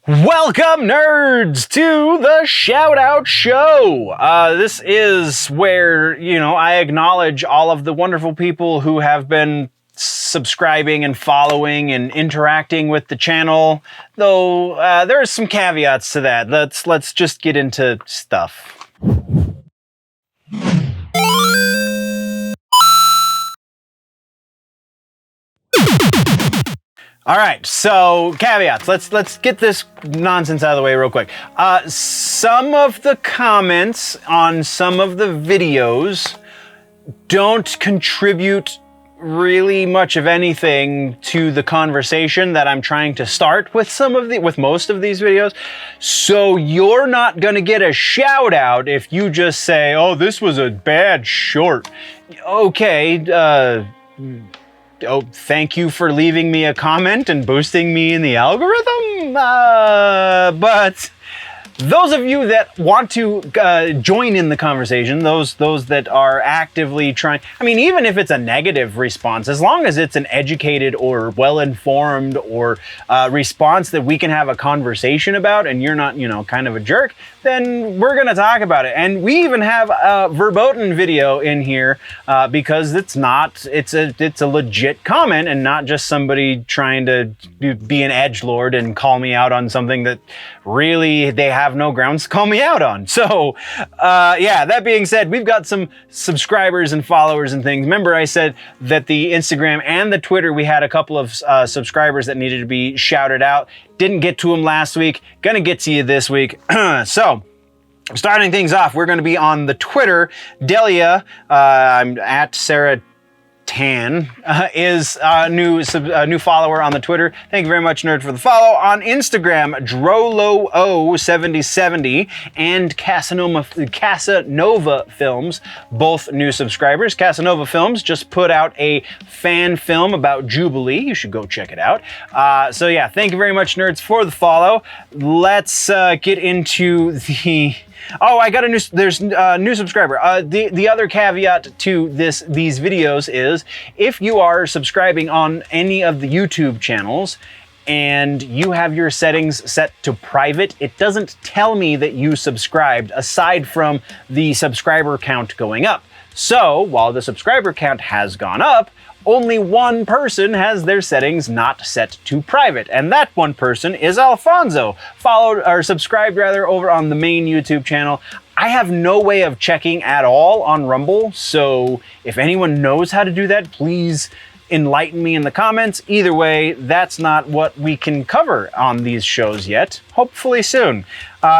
Welcome, nerds, to the Shout Out Show. This is where, I acknowledge all of the wonderful people who have been subscribing and following and interacting with the channel, though there are some caveats to that. Let's just get into stuff. All right, so caveats. Let's get this nonsense out of the way real quick. Some of the comments on some of the videos don't contribute really much of anything to the conversation that I'm trying to start with most of these videos. So you're not gonna get a shout out if you just say, "Oh, this was a bad short." Okay, oh, thank you for leaving me a comment and boosting me in the algorithm. But those of you that want to join in the conversation, those that are actively trying, even if it's a negative response, as long as it's an educated or well-informed or response that we can have a conversation about and you're not, kind of a jerk, then we're going to talk about it. And we even have a verboten video in here because it's a legit comment and not just somebody trying to be an edgelord and call me out on something that really they have no grounds to call me out on. So yeah, that being said, we've got some subscribers and followers and things. Remember I said that the Instagram and the Twitter, we had a couple of subscribers that needed to be shouted out. Didn't get to them last week. Gonna get to you this week. So, starting things off, we're gonna be on the Twitter. Deliya, I'm at saratttan, is a new follower on the Twitter. Thank you very much, nerd, for the follow. On Instagram, Drolo07070 and Cassanovafilms, both new subscribers. Cassanovafilms just put out a fan film about Jubilee. You should go check it out. So yeah, thank you very much, nerds, for the follow. Let's get into the... Oh, I got there's a new subscriber. The other caveat to these videos is if you are subscribing on any of the YouTube channels and you have your settings set to private, it doesn't tell me that you subscribed aside from the subscriber count going up. So while the subscriber count has gone up, only one person has their settings not set to private, and that one person is Alfonso, subscribed over on the main YouTube channel. I have no way of checking at all on Rumble, so if anyone knows how to do that, please enlighten me in the comments. Either way, that's not what we can cover on these shows yet. Hopefully soon.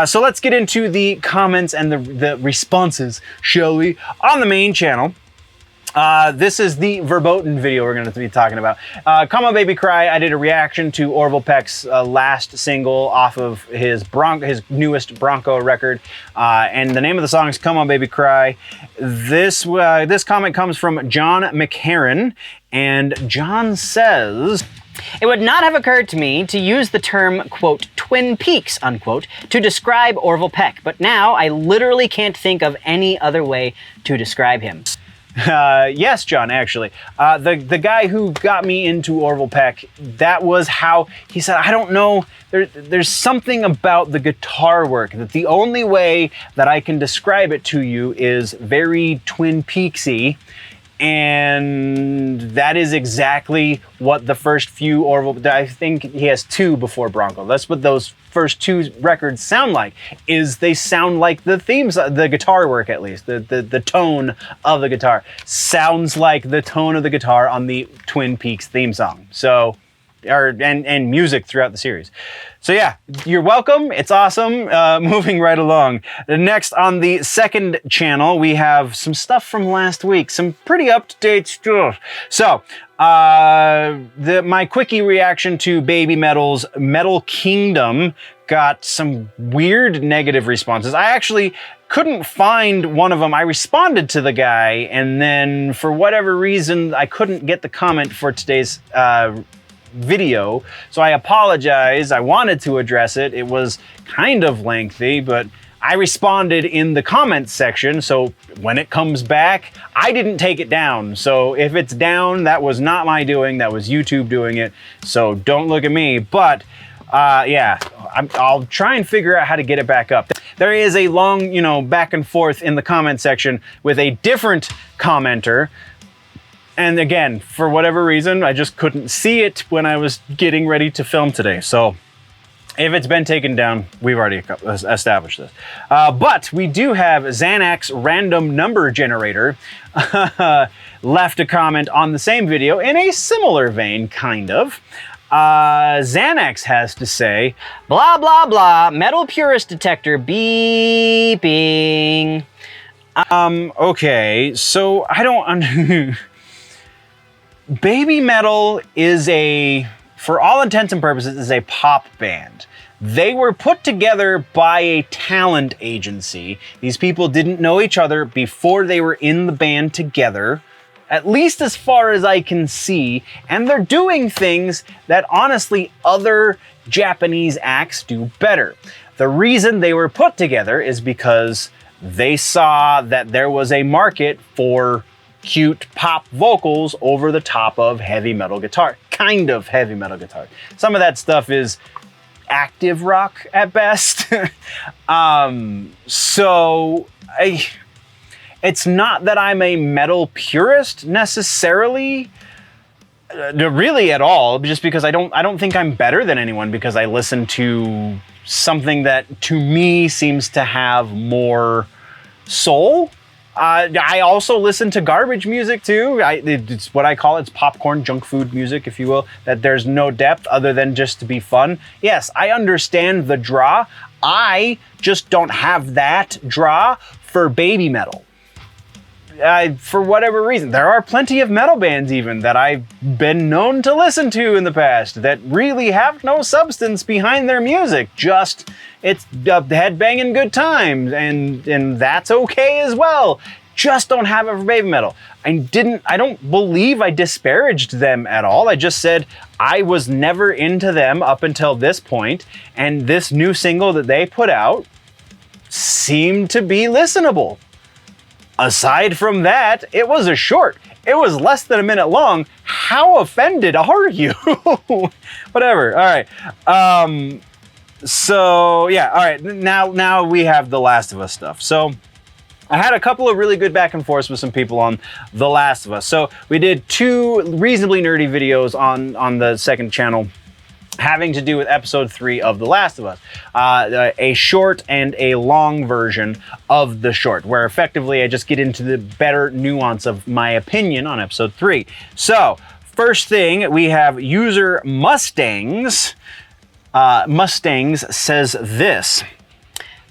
So let's get into the comments and the responses, shall we, on the main channel. This is the verboten video we're going to be talking about. Come On Baby Cry, I did a reaction to Orville Peck's last single off of his newest Bronco record. And the name of the song is Come On Baby Cry. This comment comes from John McCarron, and John says... It would not have occurred to me to use the term, quote, Twin Peaks, unquote, to describe Orville Peck, but now I literally can't think of any other way to describe him. Yes, John, actually. The guy who got me into Orville Peck, that was how he said, I don't know, there's something about the guitar work that the only way that I can describe it to you is very Twin Peaksy. And that is exactly what the first few Orville, I think he has two before Bronco. That's what those first two records sound like, is they sound like the themes, the guitar work at least, the tone of the guitar sounds like the tone of the guitar on the Twin Peaks theme song. So, and music throughout the series. So yeah, you're welcome. It's awesome. Moving right along. Next on the second channel, we have some stuff from last week, some pretty up-to-date stuff. So, my quickie reaction to Babymetal's Metal Kingdom got some weird negative responses. I actually couldn't find one of them. I responded to the guy, and then for whatever reason, I couldn't get the comment for today's video, so I apologize. I wanted to address it. It was kind of lengthy, but I responded in the comments section, so when it comes back, I didn't take it down. So if it's down, that was not my doing, that was YouTube doing it, so don't look at me. But Yeah, I'll try and figure out how to get it back up. There is a long, back and forth in the comment section with a different commenter. And again, for whatever reason, I just couldn't see it when I was getting ready to film today. So if it's been taken down, we've already established this. But we do have Xanax Random Number Generator left a comment on the same video in a similar vein, kind of. Xanax has to say, blah, blah, blah, metal purist detector beeping. Okay, so I don't... Babymetal is for all intents and purposes, is a pop band. They were put together by a talent agency. These people didn't know each other before they were in the band together, at least as far as I can see, and they're doing things that honestly other Japanese acts do better. The reason they were put together is because they saw that there was a market for cute pop vocals over the top of heavy metal guitar. Kind of heavy metal guitar. Some of that stuff is active rock at best. It's not that I'm a metal purist necessarily, really at all, just because I don't think I'm better than anyone because I listen to something that to me seems to have more soul. I also listen to garbage music too. It's what I call it's popcorn junk food music, if you will, that there's no depth other than just to be fun. Yes, I understand the draw. I just don't have that draw for Babymetal. For whatever reason, there are plenty of metal bands even that I've been known to listen to in the past that really have no substance behind their music. Just it's headbanging good times, and that's okay as well. Just don't have it for Babymetal. I don't believe I disparaged them at all. I just said I was never into them up until this point, and this new single that they put out seemed to be listenable. Aside from that, it was a short. It was less than a minute long. How offended are you? Whatever. All right. So yeah. All right. Now we have The Last of Us stuff. So I had a couple of really good back and forths with some people on The Last of Us. So we did 2 reasonably nerdy videos on the second channel having to do with episode 3 of The Last of Us. A short and a long version of the short, where effectively I just get into the better nuance of my opinion on episode 3. So, first thing, we have user Mustangs. Mustangs says this.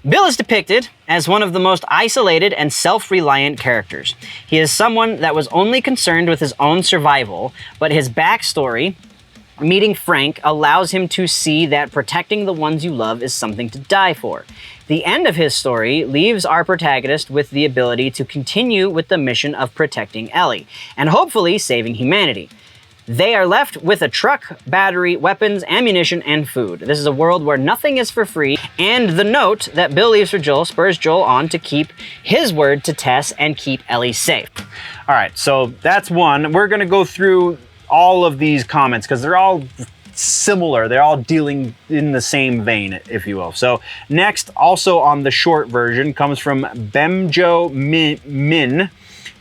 Bill is depicted as one of the most isolated and self-reliant characters. He is someone that was only concerned with his own survival, but his backstory, meeting Frank, allows him to see that protecting the ones you love is something to die for. The end of his story leaves our protagonist with the ability to continue with the mission of protecting Ellie, and hopefully saving humanity. They are left with a truck, battery, weapons, ammunition, and food. This is a world where nothing is for free, and the note that Bill leaves for Joel spurs Joel on to keep his word to Tess and keep Ellie safe. All right, so that's one. We're gonna go through all of these comments because they're all similar. They're all dealing in the same vein, if you will. So next, also on the short version, comes from Bemjo Min.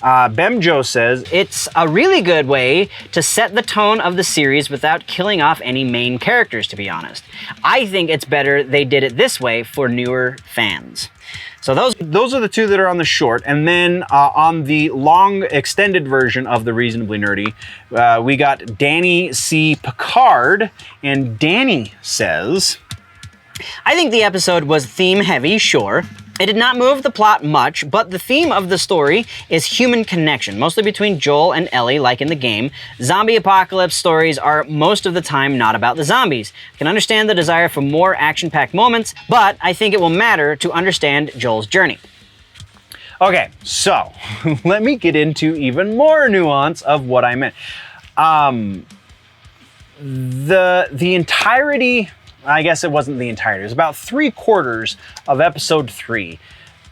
Bemjo says, it's a really good way to set the tone of the series without killing off any main characters, to be honest. I think it's better they did it this way for newer fans. So those are the 2 that are on the short. And then on the long extended version of the Reasonably Nerdy, we got Danny C. Picard. And Danny says, I think the episode was theme heavy, sure. It did not move the plot much, but the theme of the story is human connection, mostly between Joel and Ellie, like in the game. Zombie apocalypse stories are most of the time not about the zombies. I can understand the desire for more action-packed moments, but I think it will matter to understand Joel's journey. Okay, so let me get into even more nuance of what I meant. The entirety, I guess it wasn't the entirety, it was about 3/4 of episode 3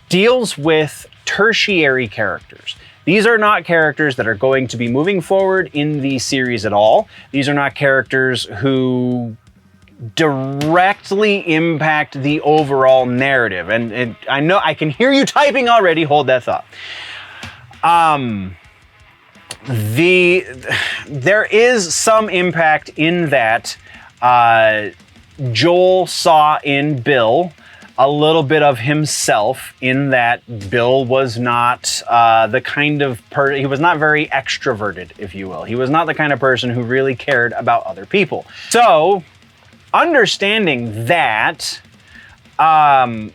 deals with tertiary characters. These are not characters that are going to be moving forward in the series at all. These are not characters who directly impact the overall narrative. And I know I can hear you typing already. Hold that thought. There is some impact in that Joel saw in Bill a little bit of himself, in that Bill was not the kind of he was not very extroverted, if you will. He was not the kind of person who really cared about other people. So, understanding that, at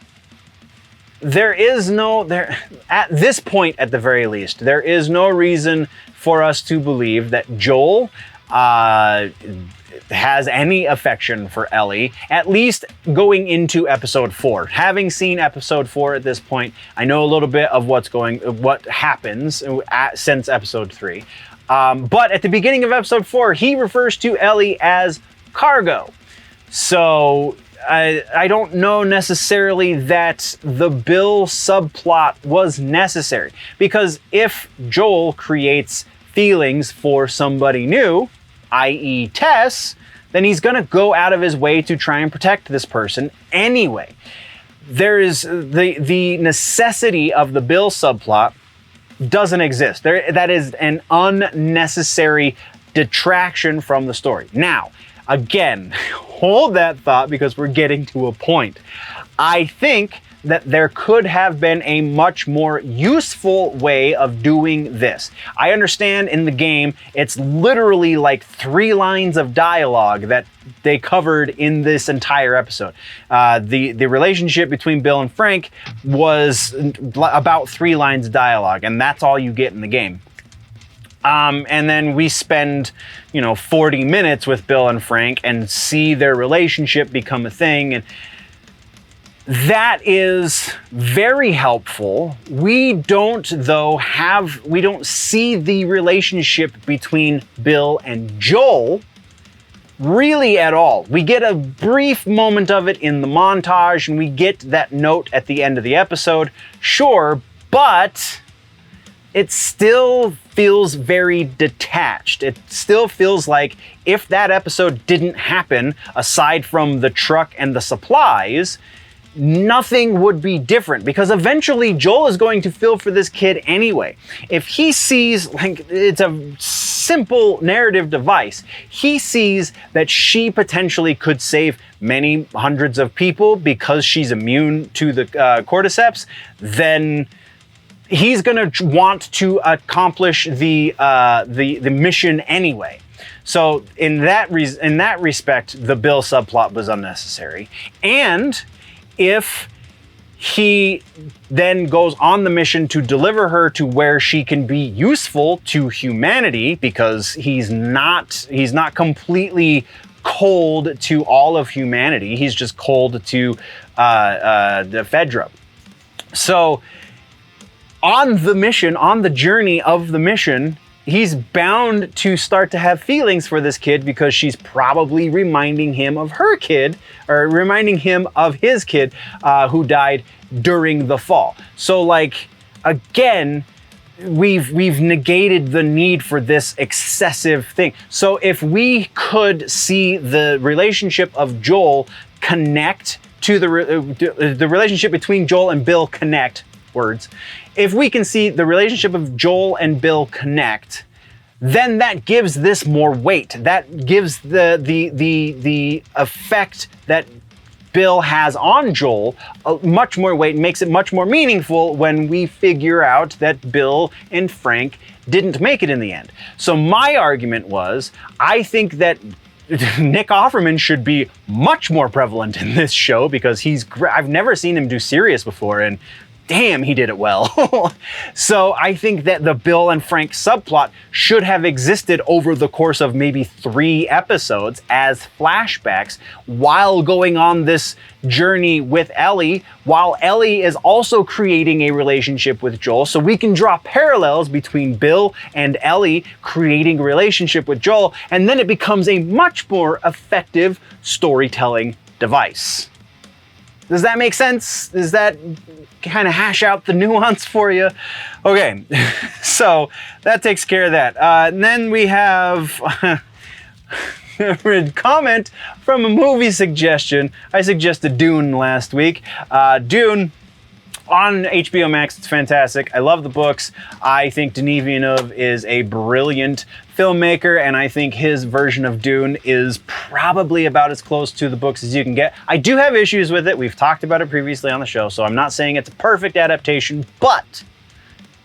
this point, at the very least, there is no reason for us to believe that Joel has any affection for Ellie, at least going into episode 4. Having seen episode 4 at this point, I know a little bit of what happens since episode 3. But at the beginning of episode 4, he refers to Ellie as cargo. So I don't know necessarily that the Bill subplot was necessary, because if Joel creates feelings for somebody new, i.e. Tess, then he's going to go out of his way to try and protect this person anyway. There is the necessity of the Bill subplot doesn't exist. That is an unnecessary detraction from the story. Now, again, hold that thought, because we're getting to a point. I think that there could have been a much more useful way of doing this. I understand in the game, it's literally like 3 lines of dialogue that they covered in this entire episode. The relationship between Bill and Frank was about 3 lines of dialogue, and that's all you get in the game. And then we spend, 40 minutes with Bill and Frank and see their relationship become a thing. And that is very helpful. We don't see the relationship between Bill and Joel really at all. We get a brief moment of it in the montage, and we get that note at the end of the episode. Sure, but it still feels very detached. It still feels like if that episode didn't happen, aside from the truck and the supplies, nothing would be different, because eventually Joel is going to feel for this kid anyway. If he sees, it's a simple narrative device, he sees that she potentially could save many hundreds of people because she's immune to the cordyceps, then he's going to want to accomplish the mission anyway. So in that respect, the Bill subplot was unnecessary. And if he then goes on the mission to deliver her to where she can be useful to humanity, because he's not completely cold to all of humanity. He's just cold to the Fedra. So on the mission, on the journey of the mission, he's bound to start to have feelings for this kid, because she's probably reminding him of her kid, or reminding him of his kid who died during the fall. So again, we've negated the need for this excessive thing. So if we could see the relationship of Joel connect to the relationship between Joel and Bill connect, words, if we can see the relationship of Joel and Bill connect, then that gives this more weight. That gives the effect that Bill has on Joel much more weight, and makes it much more meaningful when we figure out that Bill and Frank didn't make it in the end. So my argument was, I think that Nick Offerman should be much more prevalent in this show, because I've never seen him do serious before, and damn, he did it well. So I think that the Bill and Frank subplot should have existed over the course of maybe 3 episodes as flashbacks, while going on this journey with Ellie, while Ellie is also creating a relationship with Joel. So we can draw parallels between Bill and Ellie creating a relationship with Joel, and then it becomes a much more effective storytelling device. Does that make sense? Does that kind of hash out the nuance for you? Okay, so that takes care of that. And then we have comment from a movie suggestion. I suggested Dune last week. Dune on HBO Max, it's fantastic. I love the books. I think Denis Villeneuve is a brilliant filmmaker, and I think his version of Dune is probably about as close to the books as you can get. I do have issues with it. We've talked about it previously on the show, so I'm not saying it's a perfect adaptation, but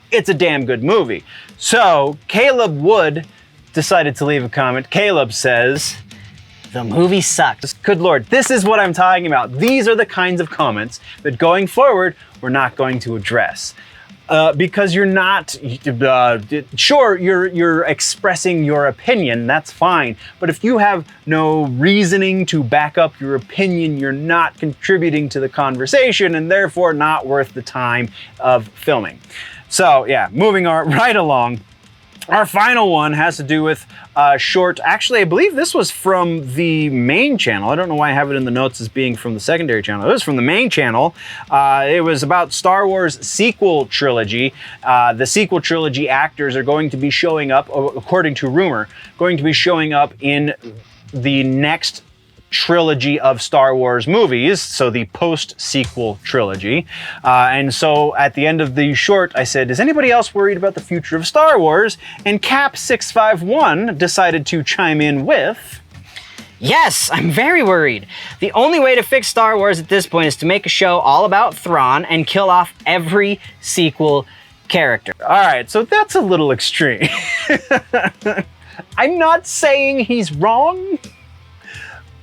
it's a damn good movie. So Caleb Wood decided to leave a comment. Caleb says, the movie sucked. Good Lord, this is what I'm talking about. These are the kinds of comments that going forward, we're not going to address. Because you're not, sure, you're expressing your opinion, that's fine. But if you have no reasoning to back up your opinion, you're not contributing to the conversation and therefore not worth the time of filming. So yeah, moving right along. Our final one has to do with a short, actually I believe this was from the main channel. I don't know why I have it in the notes as being from the secondary channel. It was from the main channel. It was about Star Wars sequel trilogy. The sequel trilogy actors are going to be showing up, according to rumor, going to be showing up in the next trilogy of Star Wars movies, so the post-sequel trilogy. And so at the end of the short, I said, is anybody else worried about the future of Star Wars? And Cap651 decided to chime in with, yes, I'm very worried. The only way to fix Star Wars at this point is to make a show all about Thrawn and kill off every sequel character. all right, so that's a little extreme. I'm not saying he's wrong,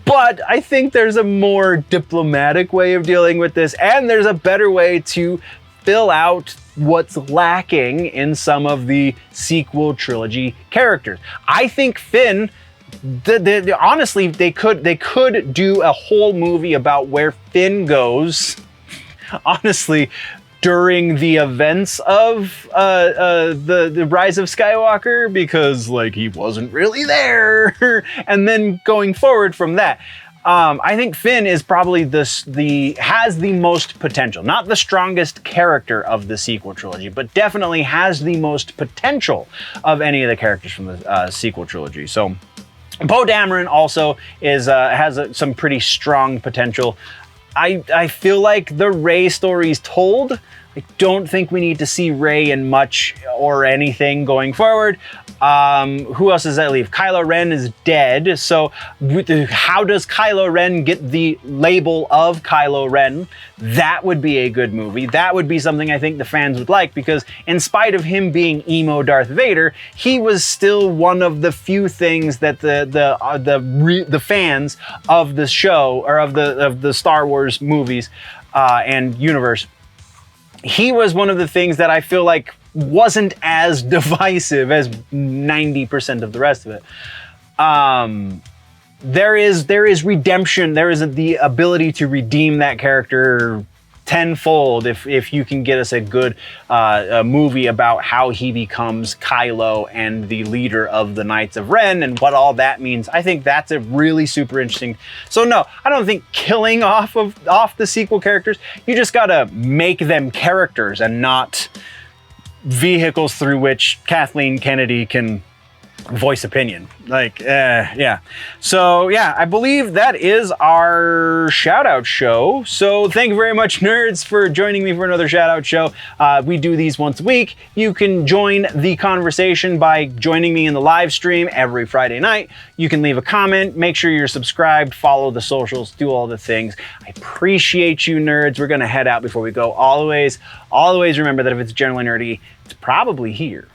but I think there's a more diplomatic way of dealing with this, and there's a better way to fill out what's lacking in some of the sequel trilogy characters. I think Finn, honestly, they could do a whole movie about where Finn goes, honestly, during the events of the Rise of Skywalker, because like he wasn't really there, and then going forward from that. I think Finn is probably has the most potential, not the strongest character of the sequel trilogy, but definitely has the most potential of any of the characters from the sequel trilogy. So Poe Dameron also has some pretty strong potential. I feel like the Rey story's told. I don't think we need to see Rey in much or anything going forward. Who else does that leave? Kylo Ren is dead, so how does Kylo Ren get the label of Kylo Ren? That would be a good movie. That would be something I think the fans would like, because in spite of him being emo Darth Vader, he was still one of the few things that the fans of the show, or of the Star Wars movies and universe, he was one of the things that I feel like wasn't as divisive as 90% of the rest of it. There is redemption. There is the ability to redeem that character tenfold if you can get us a good movie about how he becomes Kylo and the leader of the Knights of Ren and what all that means. I think that's a really super interesting. So no, I don't think killing off the sequel characters. You just gotta make them characters and not vehicles through which Kathleen Kennedy can voice opinion. Yeah. So yeah, I believe that is our shout out show. So thank you very much, nerds, for joining me for another shout out show. We do these once a week. You can join the conversation by joining me in the live stream every Friday night. You can leave a comment, make sure you're subscribed, follow the socials, do all the things. I appreciate you, nerds. We're gonna head out before we go. Always remember that if it's generally nerdy, it's probably here.